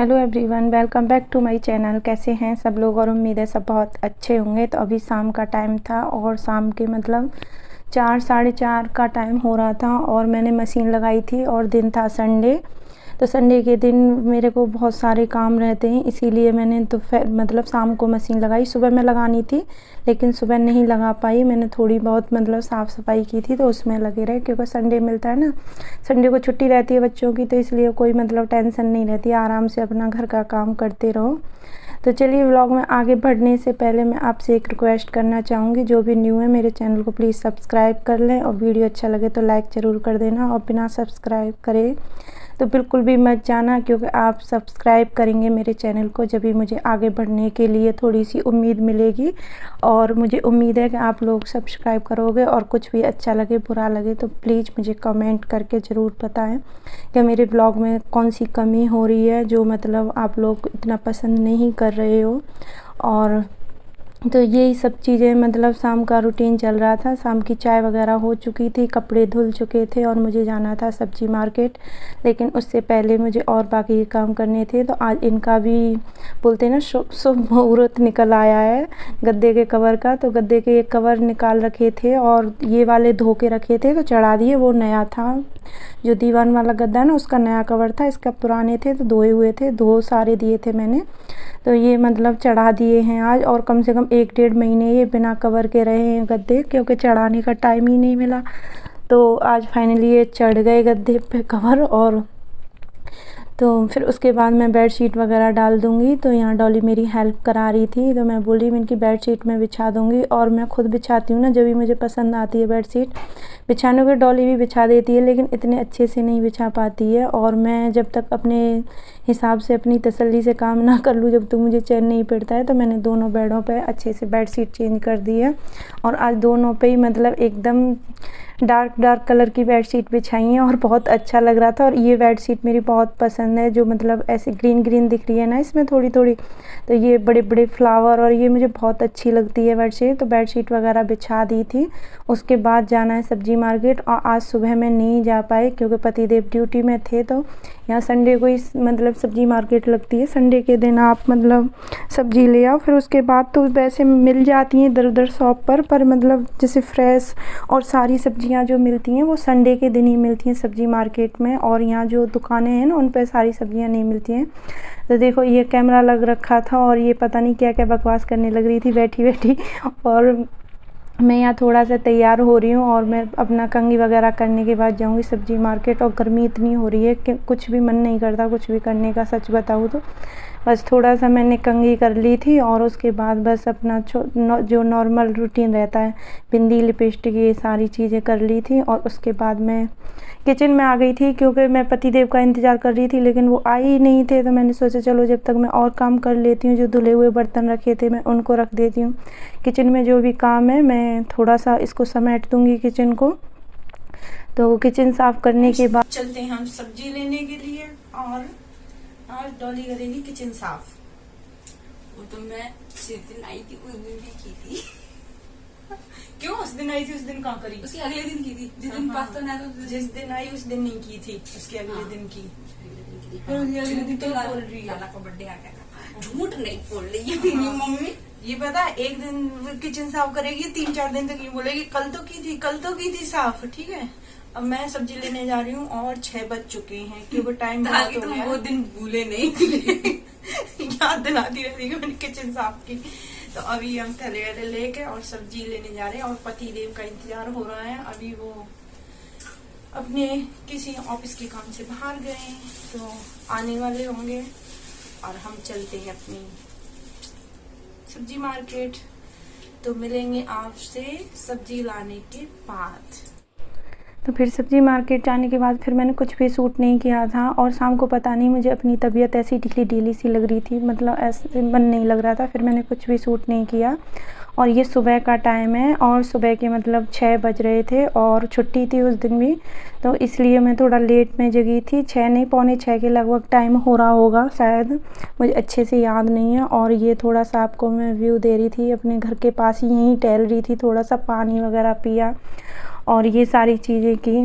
Hello everyone, welcome back to my channel. कैसे हैं सब लोग? और उम्मीद है सब बहुत अच्छे होंगे। तो अभी शाम का टाइम था और शाम के मतलब 4 साढ़े 4 का टाइम हो रहा था और मैंने मशीन लगाई थी और दिन था संडे। तो संडे के दिन मेरे को बहुत सारे काम रहते हैं, इसीलिए मैंने दोपहर मतलब शाम को मशीन लगाई। सुबह मैं लगानी थी लेकिन सुबह नहीं लगा पाई। मैंने थोड़ी बहुत मतलब साफ़ सफाई की थी तो उसमें लगे रहे, क्योंकि संडे मिलता है ना, संडे को छुट्टी रहती है बच्चों की, तो इसलिए कोई मतलब टेंशन नहीं रहती, आराम से अपना घर का काम करते रहो। तो चलिए, व्लॉग में आगे बढ़ने से पहले मैं आपसे एक रिक्वेस्ट करना चाहूँगी, जो भी न्यू है मेरे चैनल को प्लीज़ सब्सक्राइब कर लें और वीडियो अच्छा लगे तो लाइक ज़रूर कर देना। और बिना सब्सक्राइब करे तो बिल्कुल भी मत जाना, क्योंकि आप सब्सक्राइब करेंगे मेरे चैनल को जब भी मुझे आगे बढ़ने के लिए थोड़ी सी उम्मीद मिलेगी। और मुझे उम्मीद है कि आप लोग सब्सक्राइब करोगे और कुछ भी अच्छा लगे बुरा लगे तो प्लीज़ मुझे कमेंट करके ज़रूर बताएं कि मेरे ब्लॉग में कौन सी कमी हो रही है जो मतलब आप लोग इतना पसंद नहीं कर रहे हो। और तो यही सब चीज़ें मतलब शाम का रूटीन चल रहा था। शाम की चाय वगैरह हो चुकी थी, कपड़े धुल चुके थे और मुझे जाना था सब्जी मार्केट, लेकिन उससे पहले मुझे और बाकी के काम करने थे। तो आज इनका भी बोलते हैं ना शुभ मुहूर्त निकल आया है गद्दे के कवर का। तो गद्दे के एक कवर निकाल रखे थे और ये वाले धो के रखे थे तो चढ़ा दिए। वो नया था, जो दीवान वाला गद्दा है ना, उसका नया कवर था, इसका पुराने थे तो धोए हुए थे, धो सारे दिए थे मैंने। तो ये मतलब चढ़ा दिए हैं आज, और कम से कम 1 डेढ़ महीने ये बिना कवर के रहे हैं गद्दे, क्योंकि चढ़ाने का टाइम ही नहीं मिला। तो आज फाइनली ये चढ़ गए गद्दे पे कवर। और तो फिर उसके बाद मैं बेडशीट वगैरह डाल दूँगी। तो यहाँ डॉली मेरी हेल्प करा रही थी, तो मैं बोली मैं इनकी बेडशीट मैं बिछा दूँगी। और मैं खुद बिछाती हूँ ना, जब भी मुझे पसंद आती है बेडशीट बिछाने को, डॉली भी बिछा देती है, लेकिन इतने अच्छे से नहीं बिछा पाती है। और मैं जब तक अपने हिसाब से अपनी तसल्ली से काम ना कर लूँ, जब तक मुझे चैन नहीं पड़ता है। तो मैंने दोनों बेडों पे अच्छे से बेडशीट चेंज कर दी है और आज दोनों पे ही मतलब एकदम डार्क कलर की बेडशीट बिछाई है और बहुत अच्छा लग रहा था। और ये बेडशीट मेरी बहुत पसंद है, जो मतलब ऐसे ग्रीन दिख रही है ना इसमें थोड़ी थोड़ी, तो ये बड़े बड़े फ्लावर, और ये मुझे बहुत अच्छी लगती है बेडशीट। तो बेडशीट वगैरह बिछा दी थी। उसके बाद जाना है सब्जी मार्केट, और आज सुबह मैं नहीं जा पाई क्योंकि पतिदेव ड्यूटी में थे। तो यहाँ संडे को ही मतलब सब्जी मार्केट लगती है, संडे के दिन आप मतलब सब्जी ले आओ। फिर उसके बाद तो वैसे मिल जाती हैं इधर उधर शॉप पर मतलब जैसे फ्रेश और सारी सब्जियां जो मिलती हैं वो संडे के दिन ही मिलती हैं सब्जी मार्केट में। और यहाँ जो दुकानें हैं ना, उन पर सारी सब्जियां नहीं मिलती हैं। तो देखो, ये कैमरा लग रखा था और ये पता नहीं क्या क्या बकवास करने लग रही थी बैठी बैठी। और मैं यहाँ थोड़ा सा तैयार हो रही हूँ और मैं अपना कंघी वगैरह करने के बाद जाऊँगी सब्जी मार्केट। और गर्मी इतनी हो रही है कि कुछ भी मन नहीं करता कुछ भी करने का, सच बताऊँ तो। बस थोड़ा सा मैंने कंघी कर ली थी और उसके बाद बस अपना जो नॉर्मल रूटीन रहता है, बिंदी लिपस्टिक ये सारी चीज़ें कर ली थी। और उसके बाद मैं किचन में आ गई थी, क्योंकि मैं पतिदेव का इंतज़ार कर रही थी लेकिन वो आए ही नहीं थे। तो मैंने सोचा चलो जब तक मैं और काम कर लेती हूँ, जो धुले हुए बर्तन रखे थे मैं उनको रख देती हूँ। किचन में जो भी काम है मैं थोड़ा सा इसको समेट दूँगी किचन को। तो किचन साफ़ करने के बाद चलते हैं हम सब्जी लेने के लिए, और आज डॉली करेगी किचन साफ। वो तो मैं जिस दिन आई थी उस दिन भी की थी। क्यों उस दिन आई थी उस दिन कहाँ करी? उसके अगले दिन की थी, जिस दिन पास्ता बनाया था जिस दिन आई उस दिन नहीं की थी, उसके अगले दिन की। फिर अगले दिन तो बोल रही है लाला का बर्थडे आ गया था। झूठ नहीं बोल रही है मम्मी। ये पता है, एक दिन किचन साफ करेगी, 3-4 दिन तक ये बोलेगी कल तो की थी साफ। ठीक है, अब मैं सब्जी लेने जा रही हूँ और 6 बज चुके हैं, क्योंकि टाइम बहुत हो गया। वो दिन भूले नहीं। याद दिलाती रहती है मैंने किचन साफ की। तो अभी हम थैले वैले लेके और सब्जी लेने जा रहे हैं, और पति देव का इंतजार हो रहा है। अभी वो अपने किसी ऑफिस के काम से बाहर गए हैं, तो आने वाले होंगे और हम चलते हैं अपनी सब्जी मार्केट। तो मिलेंगे आपसे सब्जी लाने के बाद। तो फिर सब्जी मार्केट जाने के बाद फिर मैंने कुछ भी सूट नहीं किया था। और शाम को पता नहीं मुझे अपनी तबीयत ऐसी ढीली ढीली सी लग रही थी, मतलब ऐसे मन नहीं लग रहा था, फिर मैंने कुछ भी सूट नहीं किया। और ये सुबह का टाइम है और सुबह के मतलब 6 बज रहे थे और छुट्टी थी उस दिन भी, तो इसलिए मैं थोड़ा लेट में जगी थी। 6 नहीं, पौने 6 के लगभग टाइम हो रहा होगा शायद, मुझे अच्छे से याद नहीं है। और ये थोड़ा सा आपको मैं व्यू दे रही थी, अपने घर के पास ही यहीं टहल रही थी, थोड़ा सा पानी वगैरह पिया और ये सारी चीज़ें की।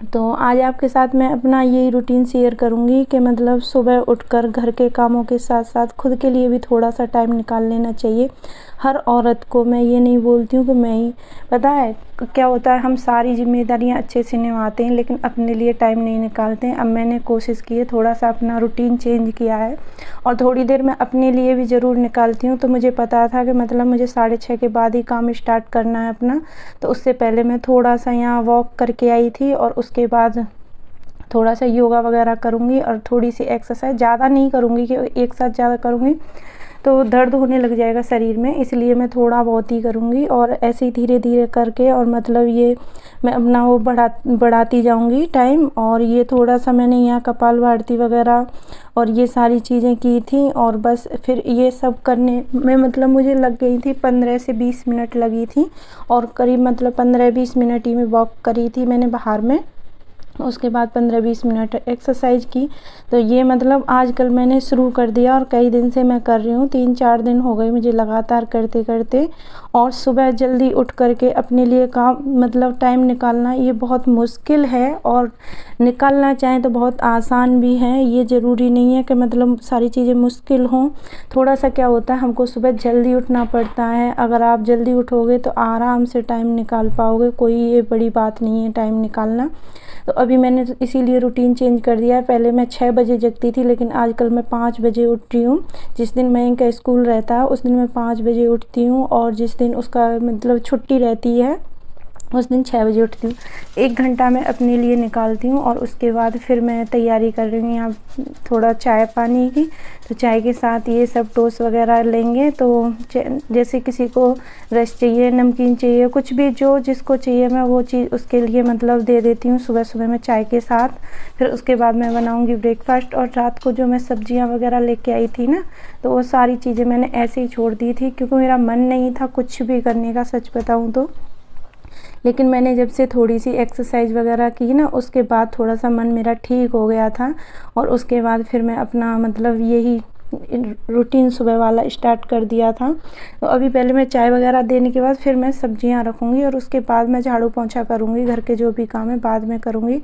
तो आज आपके साथ मैं अपना यही रूटीन शेयर करूंगी कि मतलब सुबह उठकर घर के कामों के साथ साथ खुद के लिए भी थोड़ा सा टाइम निकाल लेना चाहिए हर औरत को। मैं ये नहीं बोलती हूँ कि मैं ही, पता है क्या होता है, हम सारी जिम्मेदारियाँ अच्छे से निभाते हैं लेकिन अपने लिए टाइम नहीं निकालते हैं। अब मैंने कोशिश की है, थोड़ा सा अपना रूटीन चेंज किया है और थोड़ी देर मैं अपने लिए भी ज़रूर निकालती हूँ। तो मुझे पता था कि मतलब मुझे 6:30 के बाद ही काम स्टार्ट करना है अपना, तो उससे पहले मैं थोड़ा सा यहाँ वॉक करके आई थी और उसके बाद थोड़ा सा योगा वगैरह करूँगी और थोड़ी सी एक्सरसाइज, ज़्यादा नहीं करूँगी कि एक साथ ज़्यादा करूँगी तो दर्द होने लग जाएगा शरीर में, इसलिए मैं थोड़ा बहुत ही करूँगी और ऐसे ही धीरे धीरे करके और मतलब ये मैं अपना वो बढ़ाती जाऊँगी टाइम। और ये थोड़ा सा मैंने यहाँ कपालभाति वगैरह और ये सारी चीज़ें की थी और बस फिर ये सब करने में मतलब मुझे लग गई थी 15 से 20 मिनट लगी थी और करीब मतलब 15-20 मिनट ही में वॉक करी थी मैंने बाहर में, उसके बाद 15-20 मिनट एक्सरसाइज की। तो ये मतलब आजकल मैंने शुरू कर दिया और कई दिन से मैं कर रही हूँ, 3-4 दिन हो गए मुझे लगातार करते करते। और सुबह जल्दी उठ करके अपने लिए काम मतलब टाइम निकालना ये बहुत मुश्किल है और निकालना चाहें तो बहुत आसान भी है। ये ज़रूरी नहीं है कि मतलब सारी चीज़ें मुश्किल हों। थोड़ा सा क्या होता है, हमको सुबह जल्दी उठना पड़ता है। अगर आप जल्दी उठोगे तो आराम से टाइम निकाल पाओगे, कोई ये बड़ी बात नहीं है टाइम निकालना। तो अभी मैंने इसीलिए रूटीन चेंज कर दिया है। पहले मैं 6 बजे जगती थी लेकिन आजकल मैं 5 बजे उठती हूँ। जिस दिन मैं इनका स्कूल रहता है उस दिन मैं 5 बजे उठती हूँ और जिस दिन उसका मतलब छुट्टी रहती है उस दिन 6 बजे उठती हूँ। 1 घंटा मैं अपने लिए निकालती हूँ और उसके बाद फिर मैं तैयारी कर रही हूँ यहाँ थोड़ा चाय पानी की। तो चाय के साथ ये सब टोस्ट वगैरह लेंगे, तो जैसे किसी को रस चाहिए, नमकीन चाहिए, कुछ भी जो जिसको चाहिए मैं वो चीज़ उसके लिए मतलब दे देती हूँ सुबह सुबह मैं चाय के साथ। फिर उसके बाद मैं बनाऊँगी ब्रेकफास्ट। और रात को जो मैं सब्जियाँ वगैरह लेके आई थी ना, तो वो सारी चीज़ें मैंने ऐसे ही छोड़ दी थी क्योंकि मेरा मन नहीं था कुछ भी करने का, सच बताऊँ तो। लेकिन मैंने जब से थोड़ी सी एक्सरसाइज वगैरह की ना, उसके बाद थोड़ा सा मन मेरा ठीक हो गया था और उसके बाद फिर मैं अपना मतलब यही रूटीन सुबह वाला स्टार्ट कर दिया था। तो अभी पहले मैं चाय वगैरह देने के बाद फिर मैं सब्जियां रखूँगी और उसके बाद मैं झाड़ू पोंछा करूँगी, घर के जो भी काम है बाद में करूँगी।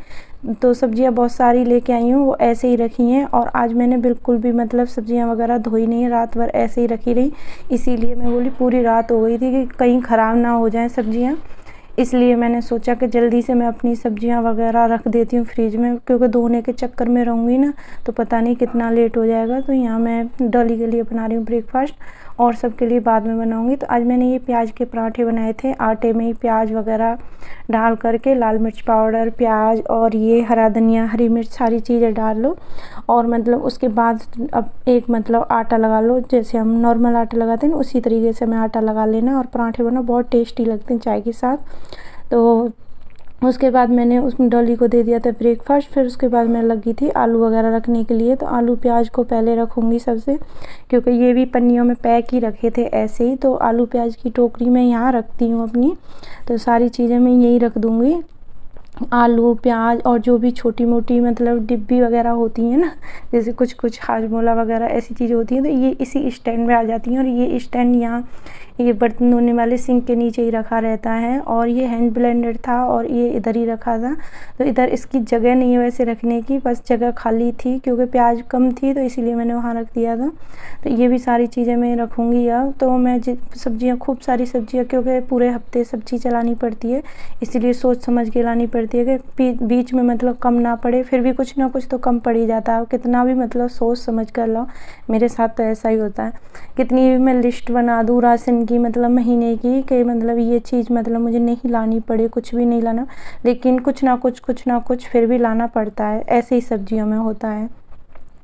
तो सब्जियां बहुत सारी लेके आई हूँ, वो ऐसे ही रखी हैं और आज मैंने बिल्कुल भी मतलब सब्जियां वगैरह धोई नहीं है, रात भर ऐसे ही रखी रही। इसीलिए मैं बोली पूरी रात हो गई थी कि कहीं ख़राब ना हो जाए सब्जियाँ, इसलिए मैंने सोचा कि जल्दी से मैं अपनी सब्जियां वगैरह रख देती हूँ फ्रिज में, क्योंकि धोने के चक्कर में रहूँगी ना तो पता नहीं कितना लेट हो जाएगा। तो यहाँ मैं डॉली के लिए बना रही हूँ ब्रेकफास्ट और सबके लिए बाद में बनाऊँगी। तो आज मैंने ये प्याज के पराठे बनाए थे, आटे में ही प्याज वगैरह डाल करके, लाल मिर्च पाउडर, प्याज और ये हरा धनिया, हरी मिर्च, सारी चीज़ें डाल लो और मतलब उसके बाद अब एक मतलब आटा लगा लो, जैसे हम नॉर्मल आटा लगाते हैं उसी तरीके से हमें आटा लगा लेना और पराठे बनाओ, बहुत टेस्टी लगते हैं चाय के साथ। तो उसके बाद मैंने उसमें डॉली को दे दिया था ब्रेकफास्ट। फिर उसके बाद मैं लगी थी आलू वगैरह रखने के लिए। तो आलू प्याज को पहले रखूँगी सबसे, क्योंकि ये भी पन्नियों में पैक ही रखे थे ऐसे ही। तो आलू प्याज की टोकरी मैं यहाँ रखती हूँ अपनी, तो सारी चीज़ें मैं यहीं रख दूँगी, आलू प्याज और जो भी छोटी मोटी मतलब डिब्बी वगैरह होती हैं ना, जैसे कुछ हाजमोला वगैरह ऐसी चीज़ें होती हैं, तो ये इसी स्टैंड में आ जाती हैं। और ये स्टैंड यहाँ ये बर्तन धोने वाले सिंक के नीचे ही रखा रहता है और ये हैंड ब्लेंडर था और ये इधर ही रखा था। तो इधर इसकी जगह नहीं है वैसे रखने की, बस जगह खाली थी क्योंकि प्याज कम थी तो इसीलिए मैंने वहाँ रख दिया था। तो ये भी सारी चीज़ें मैं रखूँगी अब। तो मैं सब्जियाँ, खूब सारी सब्जियाँ, क्योंकि पूरे हफ्ते सब्जी चलानी पड़ती है, इसीलिए सोच समझ के लानी पड़ती है कि बीच में मतलब कम ना पड़े। फिर भी कुछ ना कुछ तो कम पड़ ही जाता है, कितना भी मतलब सोच समझ कर लाओ। मेरे साथ तो ऐसा ही होता है, कितनी भी मैं लिस्ट बना दूँ राशन की मतलब महीने की, कि मतलब ये चीज़ मतलब मुझे नहीं लानी पड़े, कुछ भी नहीं लाना, लेकिन कुछ ना कुछ फिर भी लाना पड़ता है। ऐसे ही सब्जियों में होता है।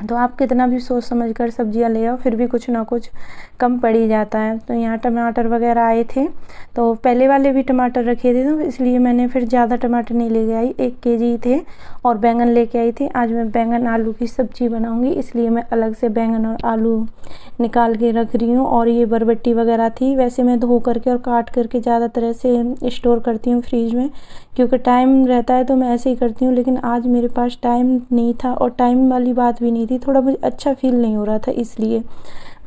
तो आप कितना भी सोच समझ कर सब्जियां ले आओ फिर भी कुछ ना कुछ कम पड़ ही जाता है। तो यहाँ टमाटर वगैरह आए थे, तो पहले वाले भी टमाटर रखे थे तो इसलिए मैंने फिर ज़्यादा टमाटर नहीं ले आई, 1 केजी थे। और बैंगन लेके आई थी। आज मैं बैंगन आलू की सब्ज़ी बनाऊंगी, इसलिए मैं अलग से बैंगन और आलू निकाल के रख रही हूँ। और ये बरबट्टी वगैरह थी, वैसे मैं धो करके और काट करके ज़्यादा तरह से स्टोर करती हूँ फ्रीज में, क्योंकि टाइम रहता है तो मैं ऐसे ही करती हूँ। लेकिन आज मेरे पास टाइम नहीं था और टाइम वाली बात भी नहीं थी, थोड़ा मुझे अच्छा फील नहीं हो रहा था, इसलिए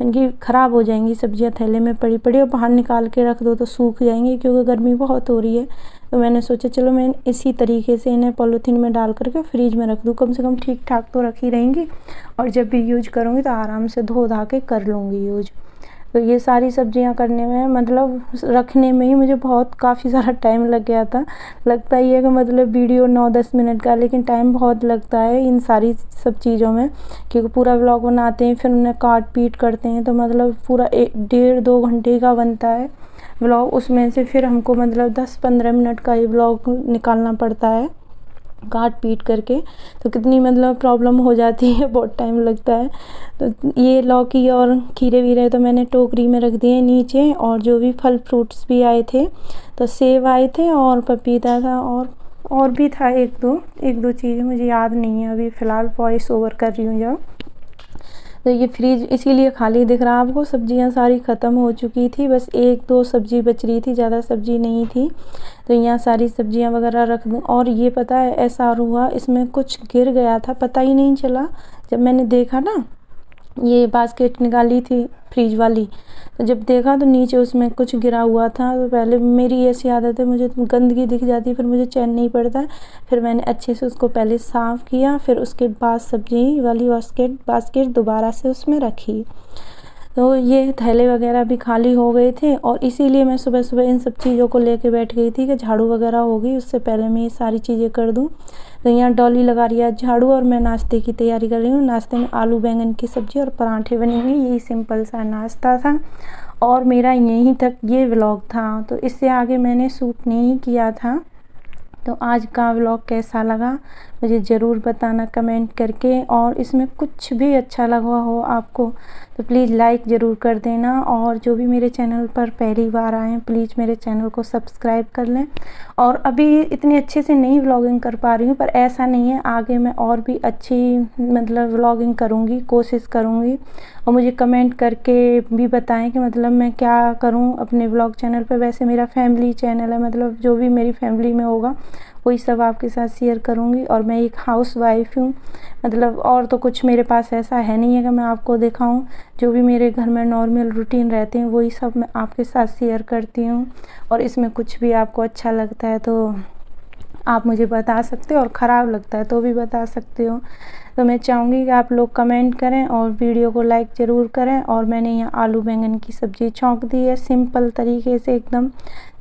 इनकी ख़राब हो जाएंगी सब्जियां थैले में पड़ी पड़ी, और बाहर निकाल के रख दो तो सूख जाएंगी क्योंकि गर्मी बहुत हो रही है। तो मैंने सोचा चलो मैं इसी तरीके से इन्हें पॉलीथीन में डाल करके फ्रिज में रख दूँ, कम से कम ठीक ठाक तो रखी रहेंगी, और जब भी यूज करूँगी तो आराम से धो धा के कर लूँगी यूज। तो ये सारी सब्जियां करने में मतलब रखने में ही मुझे बहुत काफ़ी सारा टाइम लग गया था। लगता ही है कि मतलब वीडियो 9-10 मिनट का, लेकिन टाइम बहुत लगता है इन सारी सब चीज़ों में, क्योंकि पूरा व्लॉग बनाते हैं फिर उन्हें काट पीट करते हैं, तो मतलब पूरा 1-1.5-2 घंटे का बनता है व्लॉग। उसमें से फिर हमको मतलब 10-15 मिनट का ये व्लॉग निकालना पड़ता है काट पीट करके, तो कितनी मतलब प्रॉब्लम हो जाती है, बहुत टाइम लगता है। तो ये लौकी और खीरे वीरे तो मैंने टोकरी में रख दिए नीचे, और जो भी फल फ्रूट्स भी आए थे, तो सेब आए थे और पपीता था, और भी था एक दो चीज़ें मुझे याद नहीं है अभी फ़िलहाल, वॉइस ओवर कर रही हूँ जब। तो ये फ्रिज इसीलिए खाली दिख रहा है आपको, सब्जियां सारी ख़त्म हो चुकी थी, बस 1-2 सब्जी बच रही थी, ज़्यादा सब्जी नहीं थी। तो यहाँ सारी सब्जियां वगैरह रख दूँ। और ये पता है ऐसा हुआ, इसमें कुछ गिर गया था, पता ही नहीं चला। जब मैंने देखा ना, ये बास्केट निकाली थी फ्रिज वाली, तो जब देखा तो नीचे उसमें कुछ गिरा हुआ था। तो पहले मेरी ऐसी आदत है, मुझे गंदगी दिख जाती है फिर मुझे चैन नहीं पड़ता। फिर मैंने अच्छे से उसको पहले साफ़ किया, फिर उसके बाद सब्जी वाली बास्केट दोबारा से उसमें रखी। तो ये थैले वगैरह भी खाली हो गए थे, और इसीलिए मैं सुबह सुबह इन सब चीज़ों को लेके बैठ गई थी कि झाड़ू वगैरह होगी, उससे पहले मैं ये सारी चीज़ें कर दूँ। तो यहाँ डॉली लगा रही है झाड़ू, और मैं नाश्ते की तैयारी कर रही हूँ। नाश्ते में आलू बैंगन की सब्ज़ी और पराठे बनेंगे, यही सिंपल सा नाश्ता था, और मेरा यहीं तक ये व्लॉग था। तो इससे आगे मैंने शूट नहीं किया था। तो आज का व्लॉग कैसा लगा मुझे ज़रूर बताना कमेंट करके, और इसमें कुछ भी अच्छा लगा हो आपको तो प्लीज़ लाइक ज़रूर कर देना, और जो भी मेरे चैनल पर पहली बार आए हैं प्लीज़ मेरे चैनल को सब्सक्राइब कर लें। और अभी इतनी अच्छे से नहीं व्लॉगिंग कर पा रही हूँ, पर ऐसा नहीं है, आगे मैं और भी अच्छी मतलब व्लॉगिंग करूँगी, कोशिश करूँगी। और मुझे कमेंट करके भी बताएं कि मतलब मैं क्या करूँ अपने व्लॉग चैनल पे। वैसे मेरा फैमिली चैनल है, मतलब जो भी मेरी फैमिली में होगा वही सब आपके साथ शेयर करूँगी। और मैं एक हाउसवाइफ हूँ, मतलब और तो कुछ मेरे पास ऐसा है नहीं है कि मैं आपको दिखाऊं। जो भी मेरे घर में नॉर्मल रूटीन रहते हैं वही सब मैं आपके साथ शेयर करती हूँ। और इसमें कुछ भी आपको अच्छा लगता है तो आप मुझे बता सकते हो, और ख़राब लगता है तो भी बता सकते हो। तो मैं चाहूँगी कि आप लोग कमेंट करें और वीडियो को लाइक ज़रूर करें। और मैंने यहाँ आलू बैंगन की सब्ज़ी छौंक दी है सिंपल तरीके से एकदम,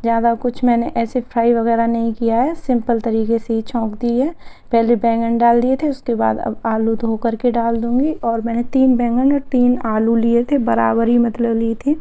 ज़्यादा कुछ मैंने ऐसे फ्राई वगैरह नहीं किया है, सिंपल तरीके से ही छौंक दी है। पहले बैंगन डाल दिए थे, उसके बाद अब आलू धो करके डाल दूँगी। और मैंने 3 बैंगन और 3 आलू लिए थे, बराबर ही मतलब ली थी।